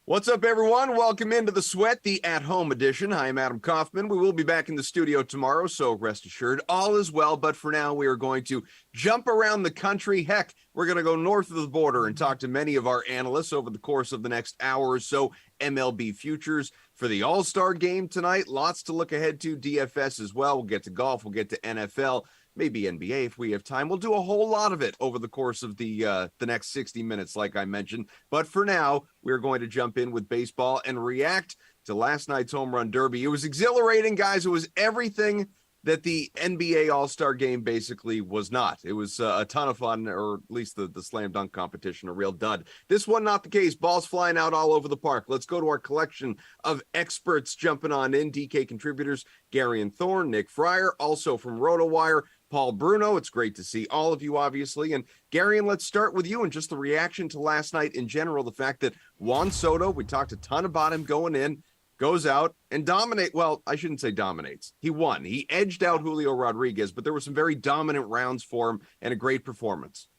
What's up, everyone? Welcome into the Sweat, the at-home edition. I'm Adam Kaufman. We will be back in the studio tomorrow, so rest assured, all is well. But for now, we are going to jump around the country. Heck, we're going to go north of the border and talk to many of our analysts over the course of the next hour or so. MLB futures for the All-Star game tonight. Lots to look ahead to. DFS as well. We'll get to golf. We'll get to NFL. Maybe NBA if we have time. We'll do a whole lot of it over the course of the next 60 minutes, like I mentioned. But for now, we're going to jump in with baseball and react to last night's home run derby. It was exhilarating, guys. It was everything that the NBA All-Star game basically was not. It was a ton of fun, or at least the slam dunk competition, a real dud. This one, not the case. Balls flying out all over the park. Let's go to our collection of experts jumping on in. DK contributors, Gary and Thorne, Nick Fryer, also from RotoWire, Paul Bruno. It's great to see all of you, obviously. And Gary, and let's start with you and just the reaction to last night in general. The fact that Juan Soto, we talked a ton about him going in, goes out and dominate. Well, I shouldn't say dominates. He won. He edged out Julio Rodriguez, but there were some very dominant rounds for him and a great performance.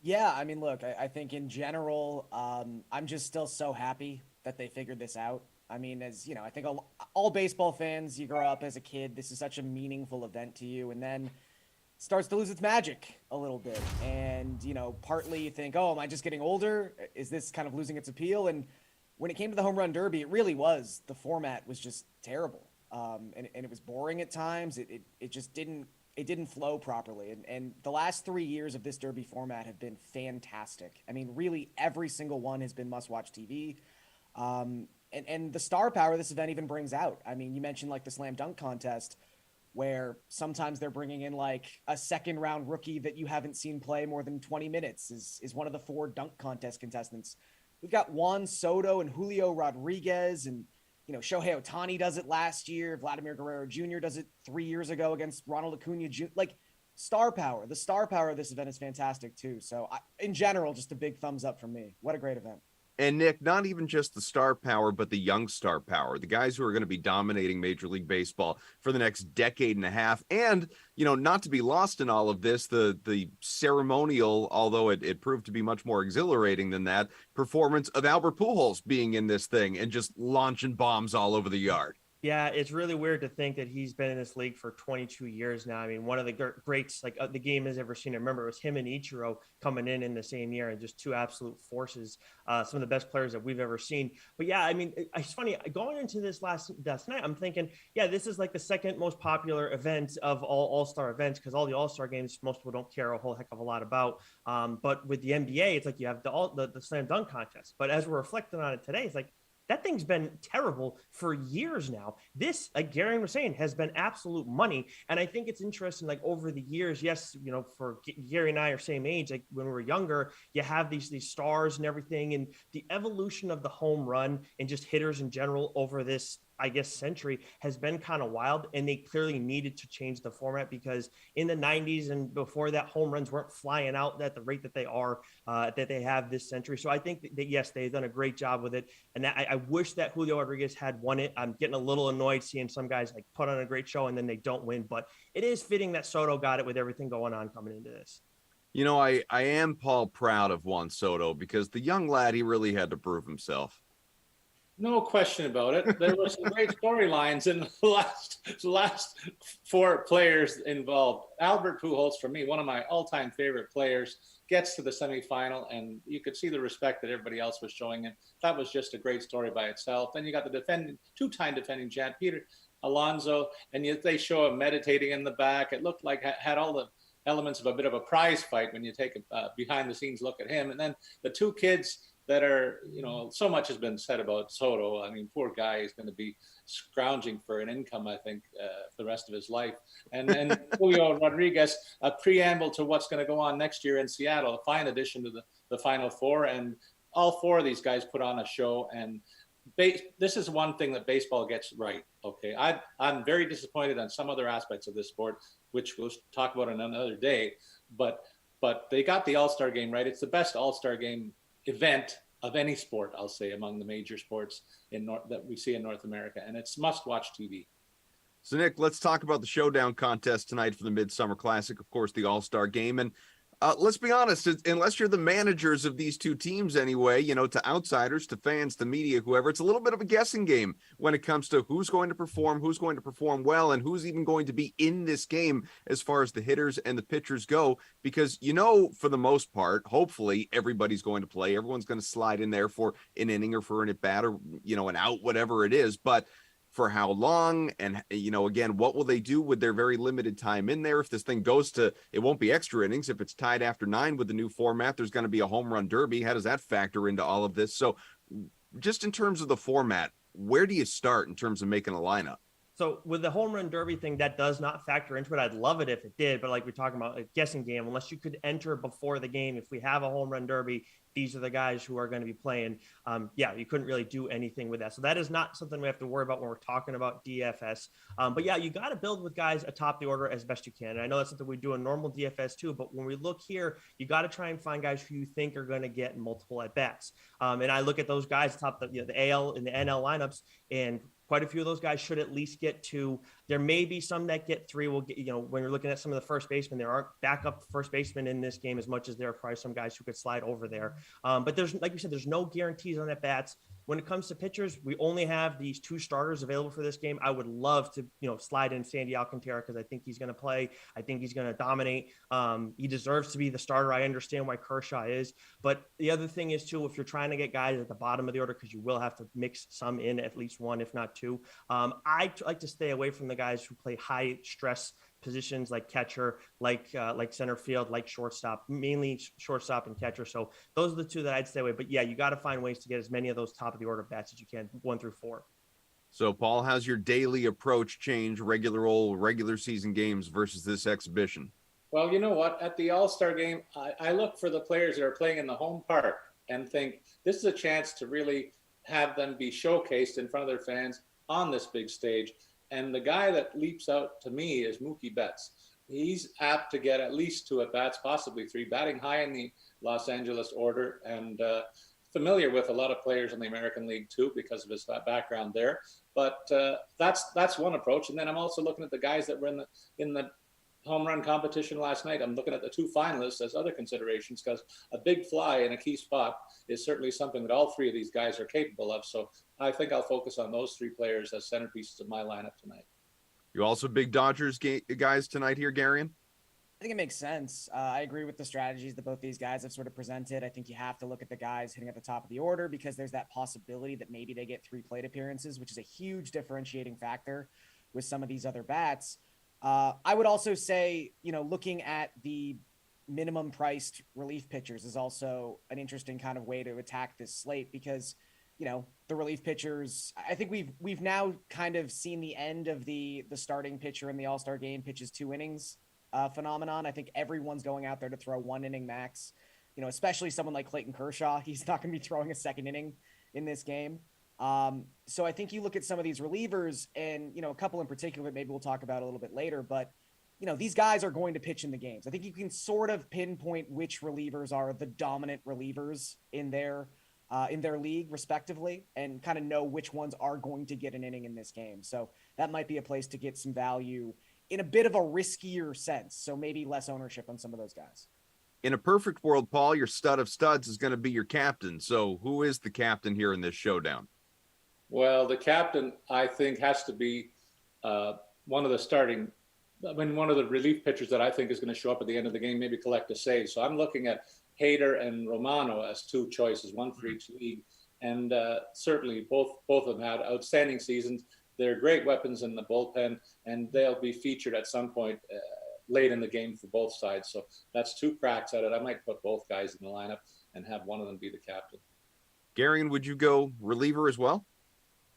Yeah, I mean, look, I think in general, I'm just still so happy that they figured this out. I mean, as you know, I think all baseball fans, you grow up as a kid, this is such a meaningful event to you, and then starts to lose its magic a little bit. And, you know, partly you think, oh, am I just getting older? Is this kind of losing its appeal? And when it came to the home run derby, it really was. The format was just terrible. And it was boring at times. It just didn't flow properly. And the last 3 years of this derby format have been fantastic. I mean, really every single one has been must-watch TV. And the star power this event even brings out. I mean, you mentioned like the slam dunk contest, where sometimes they're bringing in like a second round rookie that you haven't seen play more than 20 minutes is one of the 4 dunk contest contestants. We've got Juan Soto and Julio Rodriguez, and, you know, Shohei Ohtani does it last year. Vladimir Guerrero Jr. does it 3 years ago against Ronald Acuna Jr. Like, star power. The star power of this event is fantastic too. So in general, just a big thumbs up from me. What a great event. And Nick, not even just the star power, but the young star power, the guys who are going to be dominating Major League Baseball for the next decade and a half. And, you know, not to be lost in all of this, the ceremonial, although it proved to be much more exhilarating than that, performance of Albert Pujols being in this thing and just launching bombs all over the yard. Yeah, it's really weird to think that he's been in this league for 22 years now. I mean, one of the greats like the game has ever seen. I remember it was him and Ichiro coming in the same year, and just two absolute forces, some of the best players that we've ever seen. But yeah, I mean, it's funny going into this last night, I'm thinking, yeah, this is like the second most popular event of all-star events, because all the all-star games, most people don't care a whole heck of a lot about. But with the NBA, it's like you have the slam dunk contest. But as we're reflecting on it today, it's like, that thing's been terrible for years now. This, like Gary was saying, has been absolute money. And I think it's interesting, like over the years, yes, you know, for Gary and I are same age, like when we were younger, you have these stars and everything, and the evolution of the home run and just hitters in general over this, I guess, century has been kind of wild. And they clearly needed to change the format, because in the 90s and before that, home runs weren't flying out at the rate that they are, that they have this century. So I think that yes, they've done a great job with it. And I wish that Julio Rodriguez had won it. I'm getting a little annoyed seeing some guys like put on a great show and then they don't win. But it is fitting that Soto got it with everything going on coming into this. You know, I am, Paul, proud of Juan Soto, because the young lad, he really had to prove himself. No question about it. There were some great storylines in the last 4 players involved. Albert Pujols, for me, one of my all-time favorite players, gets to the semifinal, and you could see the respect that everybody else was showing him. That was just a great story by itself. Then you got the two-time defending champ, Peter Alonso, and yet they show him meditating in the back. It looked like had all the elements of a bit of a prize fight when you take a behind-the-scenes look at him. And then the 2 kids that are, you know, so much has been said about Soto. I mean, poor guy is going to be scrounging for an income, I think, for the rest of his life. And Julio Rodriguez, a preamble to what's going to go on next year in Seattle, a fine addition to the Final Four. And all 4 of these guys put on a show. And this is one thing that baseball gets right, okay? I'm very disappointed on some other aspects of this sport, which we'll talk about on another day. But they got the All-Star game right. It's the best All-Star game event of any sport, I'll say, among the major sports that we see in North America, and it's must-watch TV. So, Nick, let's talk about the Showdown Contest tonight for the Midsummer Classic, of course, the All-Star Game. And Let's be honest, unless you're the managers of these two teams anyway, to outsiders, to fans, to media, whoever, it's a little bit of a guessing game when it comes to who's going to perform well, and who's even going to be in this game as far as the hitters and the pitchers go. Because, for the most part, hopefully everybody's going to play. Everyone's going to slide in there for an inning or for an at-bat or, an out, whatever it is. But for how long, and again, what will they do with their very limited time in there? If this thing goes to, it won't be extra innings. If it's tied after 9 with the new format, there's going to be a home run derby. How does that factor into all of this? So just in terms of the format, where do you start in terms of making a lineup? So with the home run derby thing, that does not factor into it. I'd love it if it did, but like we're talking about a guessing game, unless you could enter before the game. If we have a home run derby, these are the guys who are going to be playing. You couldn't really do anything with that. So that is not something we have to worry about when we're talking about DFS. But yeah, you got to build with guys atop the order as best you can. And I know that's something we do in normal DFS too, but when we look here, you got to try and find guys who you think are going to get multiple at bats. And I look at those guys atop the AL and the NL lineups, and quite a few of those guys should at least get 2. There may be some that get 3. We'll get, when you're looking at some of the first basemen, there aren't backup first basemen in this game as much as there are probably some guys who could slide over there. But there's, like you said, there's no guarantees on at bats. When it comes to pitchers, we only have these 2 starters available for this game. I would love to, slide in Sandy Alcantara because I think he's going to play. I think he's going to dominate. He deserves to be the starter. I understand why Kershaw is. But the other thing is, too, if you're trying to get guys at the bottom of the order, because you will have to mix some in, at least 1, if not 2. I like to stay away from the guys who play high stress positions like catcher, like center field, like shortstop, mainly shortstop and catcher. So those are the 2 that I'd stay away. But yeah, you got to find ways to get as many of those top of the order bats as you can, 1 through 4. So Paul, how's your daily approach change, regular season games versus this exhibition? Well, you know what? At the All-Star game, I look for the players that are playing in the home park and think this is a chance to really have them be showcased in front of their fans on this big stage. And the guy that leaps out to me is Mookie Betts. He's apt to get at least 2 at-bats, possibly 3, batting high in the Los Angeles order, and familiar with a lot of players in the American League too because of his background there. But that's one approach. And then I'm also looking at the guys that were in the home run competition last night. I'm looking at the 2 finalists as other considerations because a big fly in a key spot is certainly something that all 3 of these guys are capable of. So I think I'll focus on those 3 players as centerpieces of my lineup tonight. You also big Dodgers guys tonight here, Garion? I think it makes sense. I agree with the strategies that both these guys have sort of presented. I think you have to look at the guys hitting at the top of the order because there's that possibility that maybe they get 3 plate appearances, which is a huge differentiating factor with some of these other bats. I would also say, looking at the minimum priced relief pitchers is also an interesting kind of way to attack this slate because, the relief pitchers, I think we've now kind of seen the end of the starting pitcher in the All-Star game pitches 2 innings phenomenon. I think everyone's going out there to throw 1 inning max, especially someone like Clayton Kershaw. He's not going to be throwing a 2nd inning in this game. So I think you look at some of these relievers and, a couple in particular, maybe we'll talk about a little bit later, but, these guys are going to pitch in the games. I think you can sort of pinpoint which relievers are the dominant relievers in their league respectively and kind of know which ones are going to get an inning in this game. So that might be a place to get some value in a bit of a riskier sense. So maybe less ownership on some of those guys. In a perfect world, Paul, your stud of studs is going to be your captain. So who is the captain here in this showdown? Well, the captain, I think, has to be one of the relief pitchers that I think is going to show up at the end of the game, maybe collect a save. So I'm looking at Hader and Romano as 2 choices, 1 for each league. And certainly both of them had outstanding seasons. They're great weapons in the bullpen, and they'll be featured at some point late in the game for both sides. So that's 2 cracks at it. I might put both guys in the lineup and have one of them be the captain. Garion, would you go reliever as well?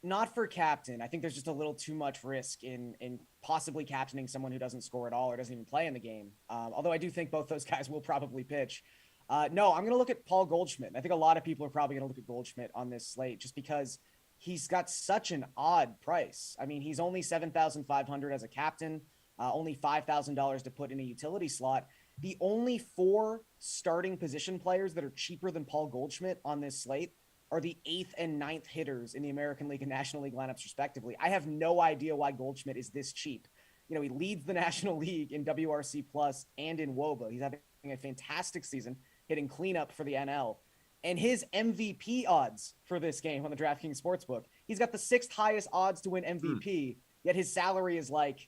Not for captain. I think there's just a little too much risk in possibly captaining someone who doesn't score at all or doesn't even play in the game. Although I do think both those guys will probably pitch. No, I'm going to look at Paul Goldschmidt. I think a lot of people are probably going to look at Goldschmidt on this slate just because he's got such an odd price. I mean, he's only $7,500 as a captain, only $5,000 to put in a utility slot. The only 4 starting position players that are cheaper than Paul Goldschmidt on this slate are the 8th and 9th hitters in the American League and National League lineups, respectively. I have no idea why Goldschmidt is this cheap. He leads the National League in WRC plus and in WOBA. He's having a fantastic season, hitting cleanup for the NL. And his MVP odds for this game on the DraftKings Sportsbook, he's got the 6th highest odds to win MVP, yet his salary is like,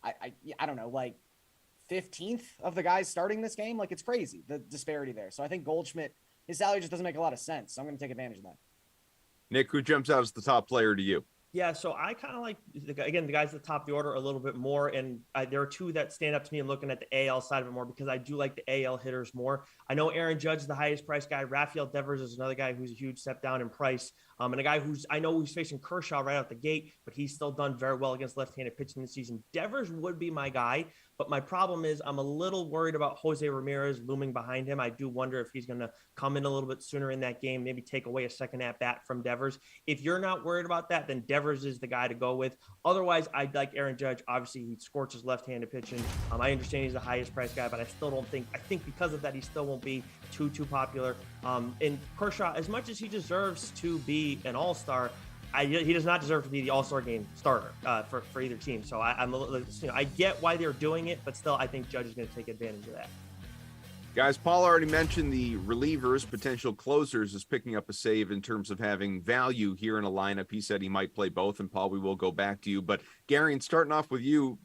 I don't know, like 15th of the guys starting this game. Like, it's crazy, the disparity there. So I think Goldschmidt, his salary just doesn't make a lot of sense. So I'm going to take advantage of that. Nick, who jumps out as the top player to you? Yeah, so I kind of like, again, the guys at the top of the order a little bit more. And there are two that stand up to me and looking at the AL side of it more because I do like the AL hitters more. I know Aaron Judge is the highest price guy. Rafael Devers is another guy who's a huge step down in price. And a guy I know who's facing Kershaw right out the gate, but he's still done very well against left-handed pitching this season. Devers would be my guy, but my problem is I'm a little worried about Jose Ramirez looming behind him. I do wonder if he's going to come in a little bit sooner in that game, maybe take away a second at bat from Devers. If you're not worried about that, then Devers is the guy to go with. Otherwise, I'd like Aaron Judge. Obviously, he scorches left-handed pitching. I understand he's the highest price guy, but I think because of that, he still won't be too popular. And Kershaw, as much as he deserves to be an all-star, he does not deserve to be the all-star game starter for either team. So I get why they're doing it, but still, I think Judge is going to take advantage of that. Guys, Paul already mentioned the relievers, potential closers is picking up a save in terms of having value here in a lineup. He said he might play both, and Paul, we will go back to you. But Gary, and starting off with you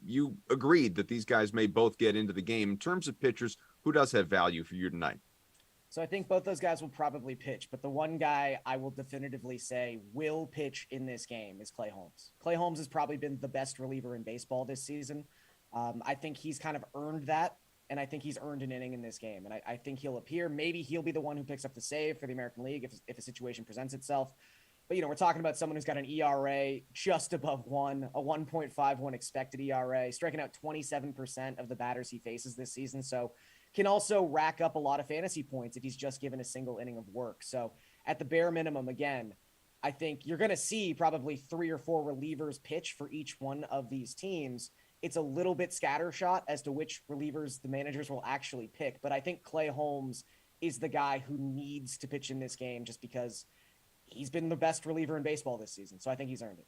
agreed that these guys may both get into the game. In terms of pitchers, who does have value for you tonight? So I think both those guys will probably pitch, but the one guy I will definitively say will pitch in this game is Clay Holmes. Clay Holmes has probably been the best reliever in baseball this season. I think he's kind of earned that, and I think he's earned an inning in this game. And I think he'll appear. Maybe he'll be the one who picks up the save for the American League if a situation presents itself. But, we're talking about someone who's got an ERA just above 1, a 1.51 expected ERA, striking out 27% of the batters he faces this season. So can also rack up a lot of fantasy points if he's just given a single inning of work. So at the bare minimum, again, I think you're going to see probably 3 or 4 relievers pitch for each one of these teams. It's a little bit scattershot as to which relievers the managers will actually pick. But I think Clay Holmes is the guy who needs to pitch in this game just because he's been the best reliever in baseball this season. So I think he's earned it.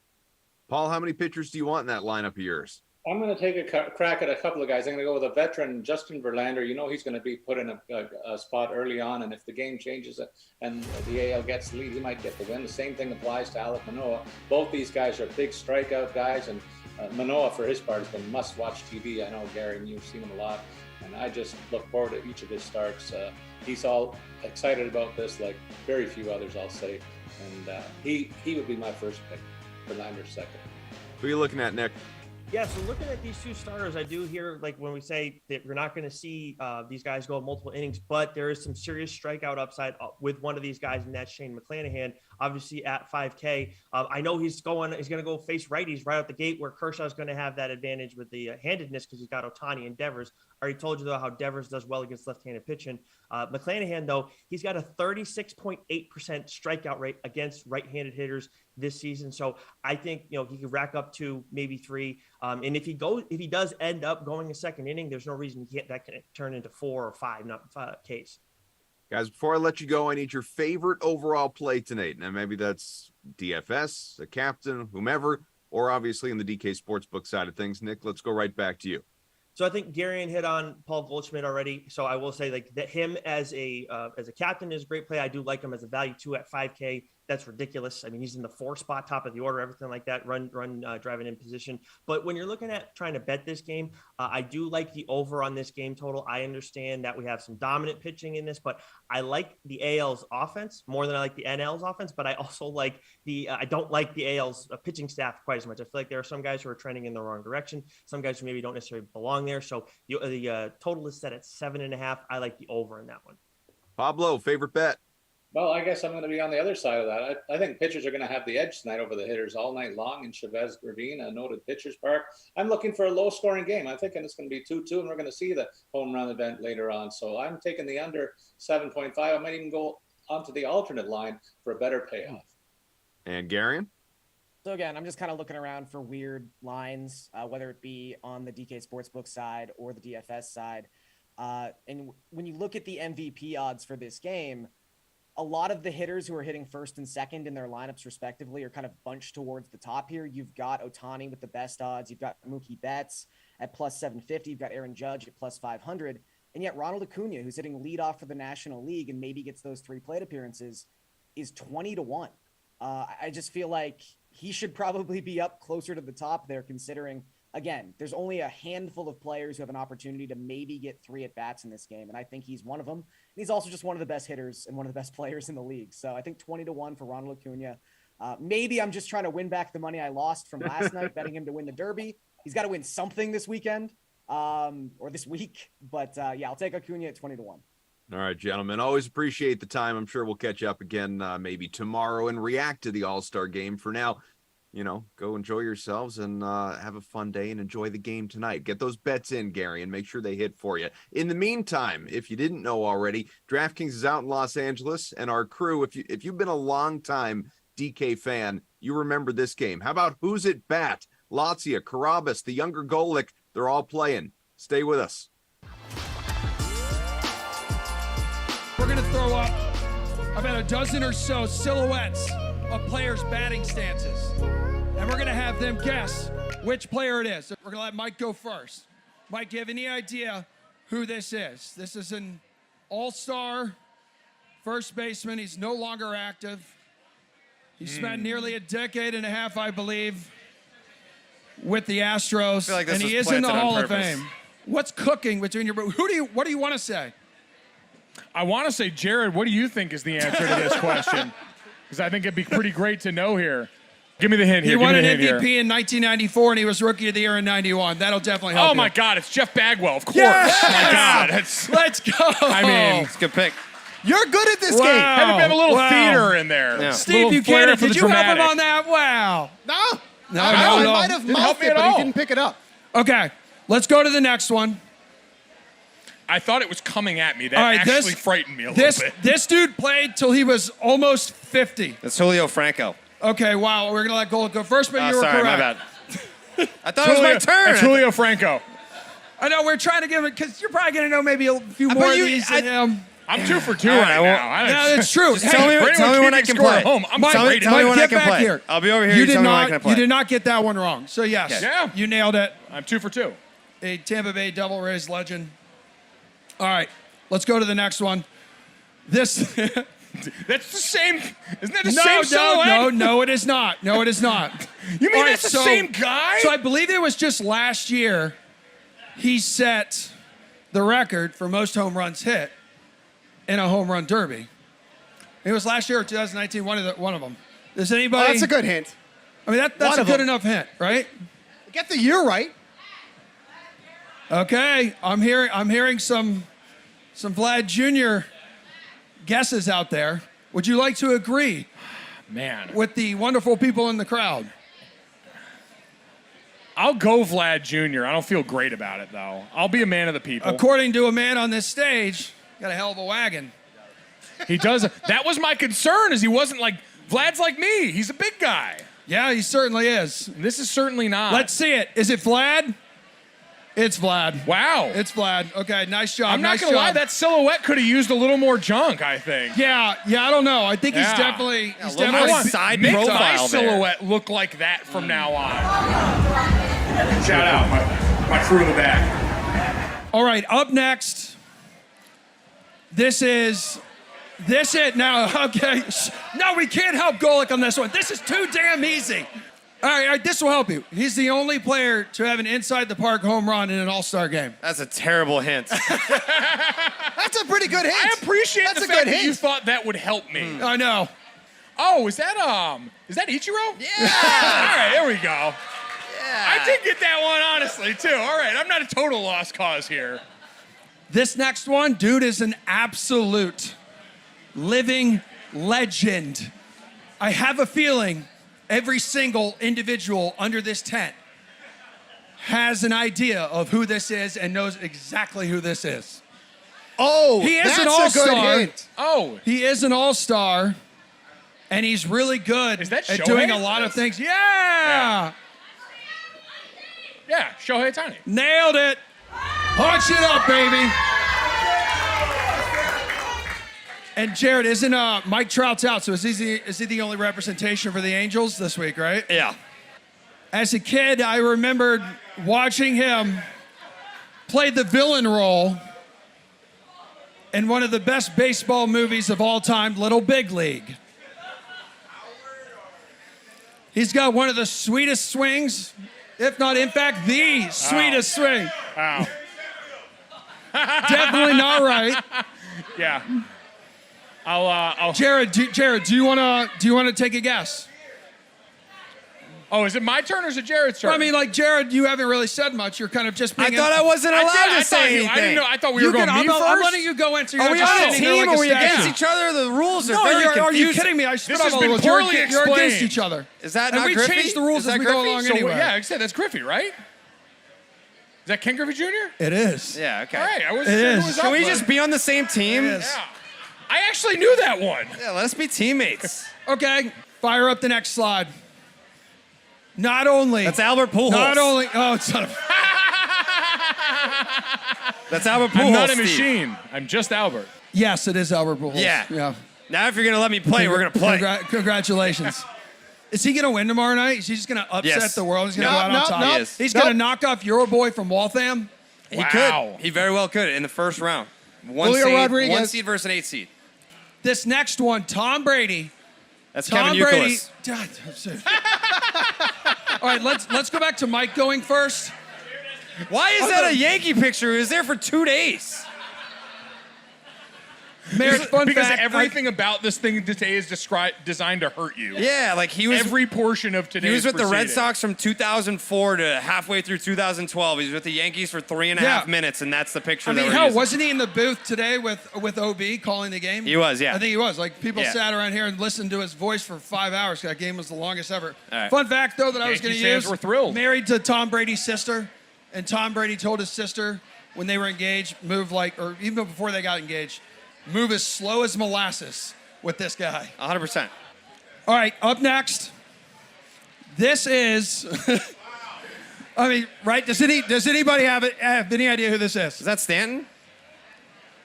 Paul, how many pitchers do you want in that lineup of yours? I'm going to take a crack at a couple of guys. I'm going to go with a veteran, Justin Verlander. He's going to be put in a spot early on, and if the game changes and the AL gets the lead, he might get the win. The same thing applies to Alek Manoah. Both these guys are big strikeout guys, and Manoah, for his part, has been must-watch TV. I know, Gary, and you've seen him a lot, and I just look forward to each of his starts. He's all excited about this, like very few others, I'll say, and he would be my first pick. Verlander's second. Who are you looking at, Nick? Yeah, so looking at these two starters, I do hear, like, when we say that you're not going to see these guys go multiple innings, but there is some serious strikeout upside with one of these guys, and that's Shane Mcclanahan, obviously at 5K. I know he's going to go face righties right out the gate, where Kershaw is going to have that advantage with the handedness because he's got Ohtani and Devers. I already told you, though, how Devers does well against left-handed pitching. Mcclanahan, though, he's got a 36.8% strikeout rate against right-handed hitters this season. So I think, he could rack up to maybe 3. And if he does end up going a second inning, there's no reason that can turn into 4 or 5, not 5 Ks. Guys, before I let you go, I need your favorite overall play tonight. Now, maybe that's DFS, a captain, whomever, or obviously in the DK Sportsbook side of things. Nick, let's go right back to you. So I think Garion hit on Paul Goldschmidt already. So I will say, like, that him as a captain is a great play. I do like him as a value too at 5K. That's ridiculous. I mean, he's in the 4 spot, top of the order, everything like that, run, driving in position. But when you're looking at trying to bet this game, I do like the over on this game total. I understand that we have some dominant pitching in this, but I like the AL's offense more than I like the NL's offense. But I also like I don't like the AL's pitching staff quite as much. I feel like there are some guys who are trending in the wrong direction, some guys who maybe don't necessarily belong there. So the total is set at 7.5. I like the over in that one. Pablo, favorite bet? Well, I guess I'm going to be on the other side of that. I think pitchers are going to have the edge tonight over the hitters all night long in Chavez Ravine, a noted pitcher's park. I'm looking for a low-scoring game. I'm thinking it's going to be 2-2, and we're going to see the home run event later on. So I'm taking the under 7.5. I might even go onto the alternate line for a better payoff. And Garion? So again, I'm just kind of looking around for weird lines, whether it be on the DK Sportsbook side or the DFS side. And when you look at the MVP odds for this game, a lot of the hitters who are hitting first and second in their lineups respectively are kind of bunched towards the top here. You've got Ohtani with the best odds. You've got Mookie Betts at plus 750. You've got Aaron Judge at plus 500. And yet Ronald Acuna, who's hitting leadoff for the National League and maybe gets those 3 plate appearances, is 20-1. I just feel like he should probably be up closer to the top there, considering, again, there's only a handful of players who have an opportunity to maybe get 3 at-bats in this game, and I think he's one of them. And he's also just one of the best hitters and one of the best players in the league. So I think 20-1 for Ronald Acuna. Maybe I'm just trying to win back the money I lost from last night, betting him to win the Derby. He's got to win something this weekend or this week. But, yeah, I'll take Acuna at 20-1. All right, gentlemen, always appreciate the time. I'm sure we'll catch up again maybe tomorrow and react to the All-Star game. For now, go enjoy yourselves and have a fun day and enjoy the game tonight. Get those bets in, Gary, and make sure they hit for you. In the meantime, if you didn't know already, DraftKings is out in Los Angeles, and our crew, if you've been a long-time DK fan, you remember this game. How about Who's It Bat? Lazia, Carabas, the younger Golic, they're all playing. Stay with us. We're going to throw up about a dozen or so silhouettes of players' batting stances. And we're going to have them guess which player it is. We're going to let Mike go first. Mike, do you have any idea who this is? This is an all-star first baseman. He's no longer active. He spent nearly a decade and a half, I believe, with the Astros. Like and he is in the Hall of Fame. What's cooking between your... What do you want to say? I want to say, Jared, what do you think is the answer to this question? Because I think it'd be pretty great to know here. Give me the hint here. He won an MVP in 1994, and he was Rookie of the Year in 91. That'll definitely help. Oh, my God. It's Jeff Bagwell, of course. Yes! Oh, my God. Let's go. I mean, It's a good pick. You're good at this Wow. game. have a bit of a little theater in there. Yeah. Steve Buchanan, did you have him on that? Wow. No. I might have Didn't help mouthed me it, at but all. he didn't pick it up. Okay, let's go to the next one. I thought it was coming at me. That All right, actually frightened me a little bit. This dude played till he was almost 50. That's Julio Franco. Okay, wow. We're going to let Gold go first, but you were Sorry, correct. my bad. I thought it was my turn. It's Julio Franco. I know, we're trying to give it, because you're probably going to know maybe a few more of these than him. I'm 2 for 2 All right, right I won't- now. Yeah, that's true. Just tell me for anyone when I keeping can score play. at home, I'm Mike, Tell me, rating tell me it. when I get can back play. here. I'll be over here. You tell did me when I can play. you did not get that one wrong. So, yes, Okay. Yeah. you nailed it. I'm 2 for 2. A Tampa Bay Devil Rays legend. All right, let's go to the next one. This... That's the same. Isn't that the same silhouette? No, it is not. No, it is not. You mean All right, that's the same guy? So I believe it was just last year he set the record for most home runs hit in a home run derby. It was last year or 2019, one of them. Does anybody... Oh, that's a good hint. I mean, that's One a of good them. enough hint, right? Get the year right. Okay, I'm hearing some Vlad Jr. guesses out there. Would you like to agree Man. with the wonderful people in the crowd? I'll go Vlad Jr. I don't feel great about it, though. I'll be a man of the people. According to a man on this stage, got a hell of a wagon. He does. That was my concern, is he wasn't like, Vlad's like me. He's a big guy. Yeah, he certainly is. And this is certainly not. Let's see it. Is it Vlad? It's Vlad. Wow. It's Vlad. Okay, nice job. I'm not nice going to lie. job. That silhouette could have used a little more junk, I think. Yeah, I don't know. I think he's Yeah. definitely... a He's little definitely more side Make my profile there. silhouette look like that from now on. Shout out my crew in the back. All right, up next. This is it now. Okay. No, we can't help Golic on this one. This is too damn easy. All right, this will help you. He's the only player to have an inside-the-park home run in an all-star game. That's a terrible hint. That's a pretty good hint. I appreciate That's the a fact good that you hint. thought that would help me. I know. Oh, is that Ichiro? Yeah. All right, there we go. Yeah. I did get that one, honestly, too. All right, I'm not a total lost cause here. This next one, dude, is an absolute living legend. I have a feeling every single individual under this tent has an idea of who this is and knows exactly who this is. Oh, He is that's an a all-star. good hint. Oh, He is an all-star, and he's really good Is that at Shohei? doing a lot of things. Yeah! yeah, Shohei Ohtani. Nailed it. Punch it up, baby. And Jared, isn't Mike Trout's out, so is he the only representation for the Angels this week, right? Yeah. As a kid, I remembered watching him play the villain role in one of the best baseball movies of all time, Little Big League. He's got one of the sweetest swings, if not, in fact, the sweetest swing. Wow. Definitely not right. Yeah. I'll. Jared, do you want to take a guess? Oh, is it my turn or is it Jared's turn? Well, I mean, like, Jared, you haven't really said much. You're kind of just being... I thought I wasn't allowed to say anything. I didn't know. I thought we were going me first. I'm letting you go into your... Are we on a team? Are we against each other? The rules are very confusing. Are you kidding me? I spit This out has all been the rules. poorly You're explained. against each other. Is that and not we Griffey? change the rules Is as that we go Griffey? along So, anyway. yeah, I said that's Griffey, right? Is that Ken Griffey Jr.? It is. Yeah, okay. All right, I was. It is. Who was Can up, we bud? just be on the same team? It is. Yeah. I actually knew that one. Yeah, let us be teammates. Okay, fire up the next slide. Not only... That's Albert Pujols. Not only... Oh, it's not... That's Albert Pujols, I'm not a Steve. machine. I'm just Albert. Yes, it is Albert Pujols. Yeah. Yeah. Now if you're going to let me play, we're going to play. Congratulations. Is he going to win tomorrow night? Is he just going to upset Yes. the world? He's going to No, go out on top? no. He is. He's going to knock off your boy from Waltham? He Wow. could. He very well could in the first round. One Julio seed, Rodriguez. 1 seed versus an 8 seed. This next one, Tom Brady. That's Tom Kevin Brady. Youkilis. God, I'm serious. All right, let's go back to Mike going first. Why is that a Yankee picture? He was there for 2 days. Merritt, fun Because fact, everything about this thing today is designed to hurt you. Yeah, like he was. Every portion of today's He was with the Red proceeding. Sox from 2004 to halfway through 2012. He was with the Yankees for 3.5 Yeah. minutes, and that's the picture. I that mean, we're hell, using. wasn't he in the booth today with OB calling the game? He was, yeah. I think he was. Like, people Yeah. sat around here and listened to his voice for 5 hours. That game was the longest ever. All right. Fun fact, though, that I was Yankee going to fans use. were thrilled. Married to Tom Brady's sister, and Tom Brady told his sister when they were engaged, move like, or even before they got engaged, move as slow as molasses with this guy. 100%. All right, up next. This is... I mean, right? Does anybody have any idea who this is? Is that Stanton?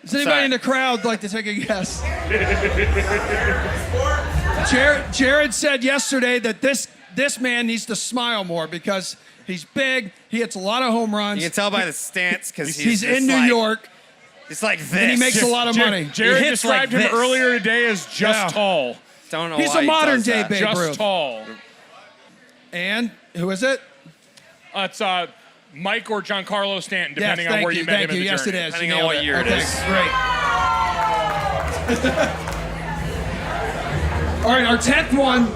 Does anybody Sorry. in the crowd like to take a guess? Jared said yesterday that this man needs to smile more because he's big, he hits a lot of home runs. You can tell by the stance because He's in New York, It's like this. and he makes a lot of money. Jared He hits like described him this. earlier today as just Yeah. tall. Don't know He's why a he modern does day that. Babe Just Ruth. tall. And who is it? It's Mike or Giancarlo Stanton, Yes, depending on thank where you, you met thank him in you. the Yes, journey. it is. Depending You on nailed what it. year it Okay, is. Great. All right, our 10th one.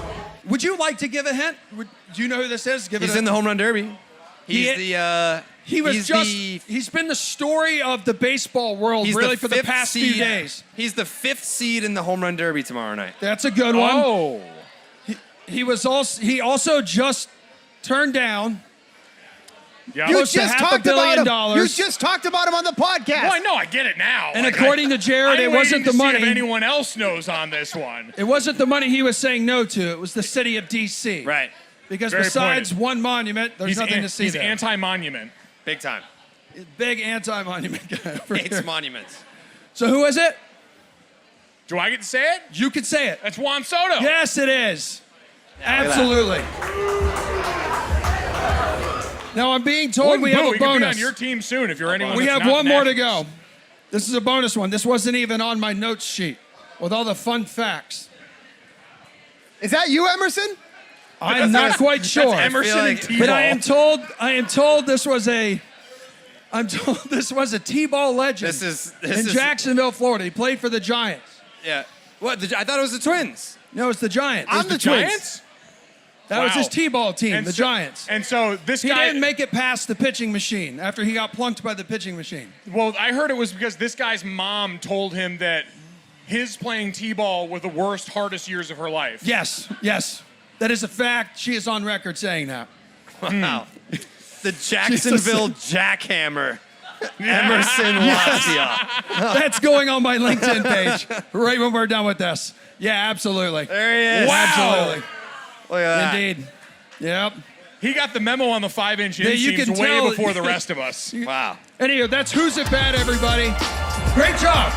Would you like to give a hint? Do you know who this is? He's in the home run derby. He's He's been the story of the baseball world He's really the for the fifth past few seed. days. He's the 5th seed in the home run derby tomorrow night. That's a good one. Oh. He also just turned down. Yeah. You just talked about him. You just talked about him on the podcast. Well, I know, I get it now. And Like, according to Jared, I'm it wasn't waiting the to see money. if anyone else knows on this one. It wasn't the money he was saying no to. It was the city of D.C. Right. Because Very besides pointed. one monument, there's nothing to see He's there. anti-monument. Big time. Big anti-monument guy. over Hates here. monuments. So who is it? Do I get to say it? You could say it. That's Juan Soto. Yes, it is. look at that. Absolutely. Now I'm being told Wouldn't we have boo, a he could be bonus. on your team soon if you're anyone. We that's have not one more to Nationals. go. This is a bonus one. This wasn't even on my notes sheet with all the fun facts. Is that you, Emerson? I'm not quite sure. That's Emerson like- and T-ball. But I am told this was a T-ball legend This in is Jacksonville, Florida. He played for the Giants. Yeah. What? I thought it was the Twins. No, it's the Giants. I'm the Giants? That was Wow. his T-ball team, And the so- Giants. And so this He guy didn't make it past the pitching machine after he got plunked by the pitching machine. Well, I heard it was because this guy's mom told him that his playing T-ball were the worst, hardest years of her life. Yes. That is a fact. She is on record saying that. Wow. The Jacksonville Jackhammer. Emerson Lacia. That's going on my LinkedIn page right when we're done with this. Yeah, absolutely. There he is. Wow. Absolutely. Look at that. Indeed. Yep. He got the memo on the 5-inch Yeah, you inseams can way tell- before the rest of us. Wow. Anyway, that's Who's It Bad, everybody. Great job,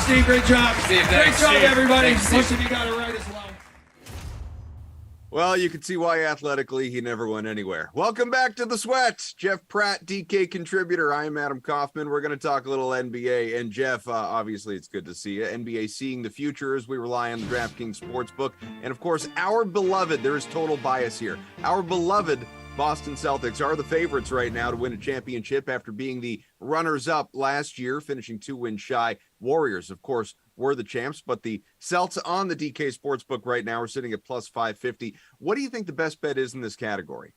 Steve. Great job. Steve, Great thanks, job, Steve. everybody. Thanks, Most Steve. of you got it right as well. Well, you can see why athletically he never went anywhere. Welcome back to The Sweat. Jeff Pratt, DK contributor. I'm Adam Kaufman. We're going to talk a little NBA. And Jeff, obviously it's good to see you. NBA seeing the future as we rely on the DraftKings Sportsbook. And of course, our beloved, there is total bias here. Our beloved Boston Celtics are the favorites right now to win a championship after being the runners-up last year, finishing 2 wins shy. Warriors, of course, were the champs, but the Celts on the DK Sportsbook right now are sitting at plus 550. What do you think the best bet is in this category?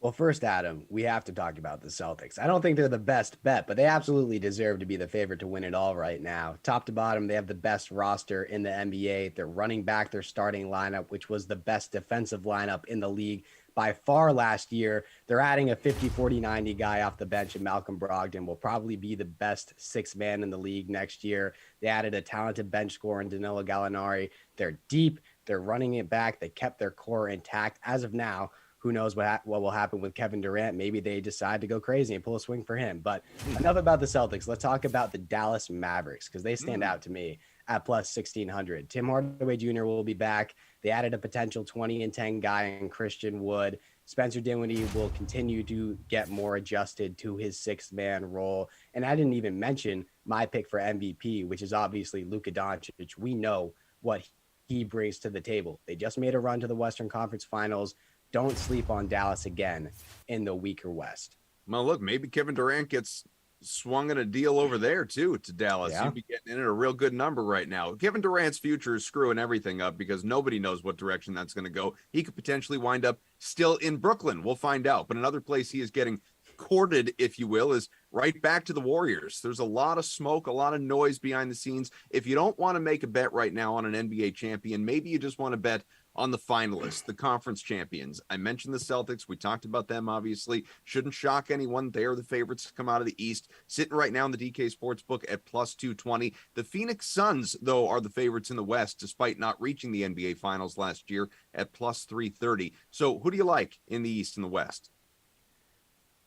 Well, first, Adam, we have to talk about the Celtics. I don't think they're the best bet, but they absolutely deserve to be the favorite to win it all right now. Top to bottom, they have the best roster in the NBA. They're running back their starting lineup, which was the best defensive lineup in the league by far last year. They're adding a 50-40-90 guy off the bench, and Malcolm Brogdon will probably be the best sixth man in the league next year. They added a talented bench scorer in Danilo Gallinari. They're deep. They're running it back. They kept their core intact. As of now, who knows what will happen with Kevin Durant? Maybe they decide to go crazy and pull a swing for him. But enough about the Celtics. Let's talk about the Dallas Mavericks, because they stand out to me at plus 1,600. Tim Hardaway Jr. will be back. They added a potential 20-10 guy in Christian Wood. Spencer Dinwiddie will continue to get more adjusted to his sixth-man role. And I didn't even mention my pick for MVP, which is obviously Luka Doncic. We know what he brings to the table. They just made a run to the Western Conference Finals. Don't sleep on Dallas again in the weaker West. Well, look, maybe Kevin Durant gets swung in a deal over there, too, to Dallas. Yeah. He'd be getting in at a real good number right now. Kevin Durant's future is screwing everything up because nobody knows what direction that's going to go. He could potentially wind up still in Brooklyn. We'll find out. But another place he is getting courted, if you will, is right back to the Warriors. There's a lot of smoke, a lot of noise behind the scenes. If you don't want to make a bet right now on an NBA champion, maybe you just want to bet on the finalists, the conference champions. I mentioned the Celtics. We talked about them, obviously. Shouldn't shock anyone. They are the favorites to come out of the East. Sitting right now in the DK Sportsbook at plus 220. The Phoenix Suns, though, are the favorites in the West, despite not reaching the NBA Finals last year at plus 330. So who do you like in the East and the West?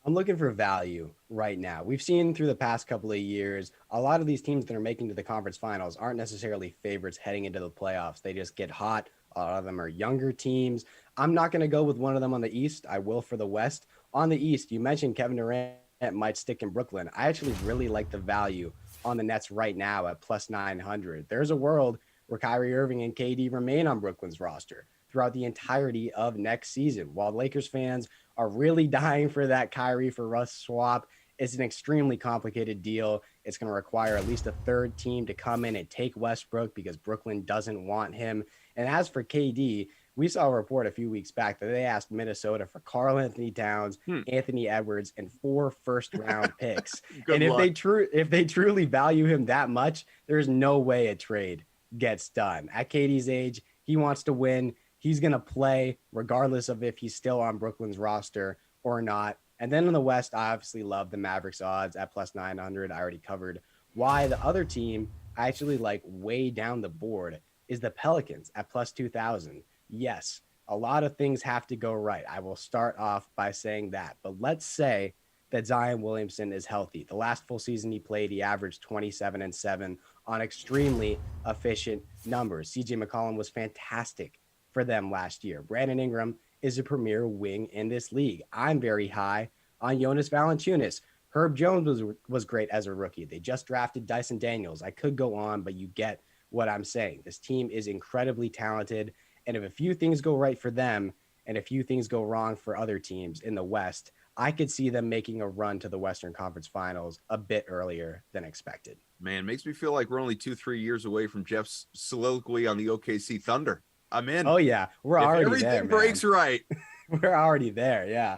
I'm looking for value right now. We've seen through the past couple of years, a lot of these teams that are making to the conference finals aren't necessarily favorites heading into the playoffs. They just get hot. A lot of them are younger teams. I'm not going to go with one of them on the East. I will for the West. On the East, you mentioned Kevin Durant might stick in Brooklyn. I actually really like the value on the Nets right now at plus 900. There's a world where Kyrie Irving and KD remain on Brooklyn's roster throughout the entirety of next season. While Lakers fans are really dying for that Kyrie for Russ swap, it's an extremely complicated deal. It's going to require at least a third team to come in and take Westbrook because Brooklyn doesn't want him. And as for KD, we saw a report a few weeks back that they asked Minnesota for Karl Anthony Towns, Anthony Edwards, and 4 first-round picks. And if they truly value him that much, there's no way a trade gets done. At KD's age, he wants to win. He's going to play regardless of if he's still on Brooklyn's roster or not. And then in the West, I obviously love the Mavericks odds at plus 900. I already covered why. The other team I actually like way down the board is the Pelicans at plus 2,000. Yes, a lot of things have to go right. I will start off by saying that. But let's say that Zion Williamson is healthy. The last full season he played, he averaged 27-7 on extremely efficient numbers. CJ McCollum was fantastic for them last year. Brandon Ingram is a premier wing in this league. I'm very high on Jonas Valanciunas. Herb Jones was great as a rookie. They just drafted Dyson Daniels. I could go on, but you get what I'm saying. This team is incredibly talented, and if a few things go right for them and a few things go wrong for other teams in the West, I could see them making a run to the Western Conference Finals a bit earlier than expected. Man, makes me feel like we're only 2-3 years away from Jeff's soliloquy on the OKC Thunder. I'm in. Oh, yeah. We're if already everything there, man. breaks right. We're already there, yeah.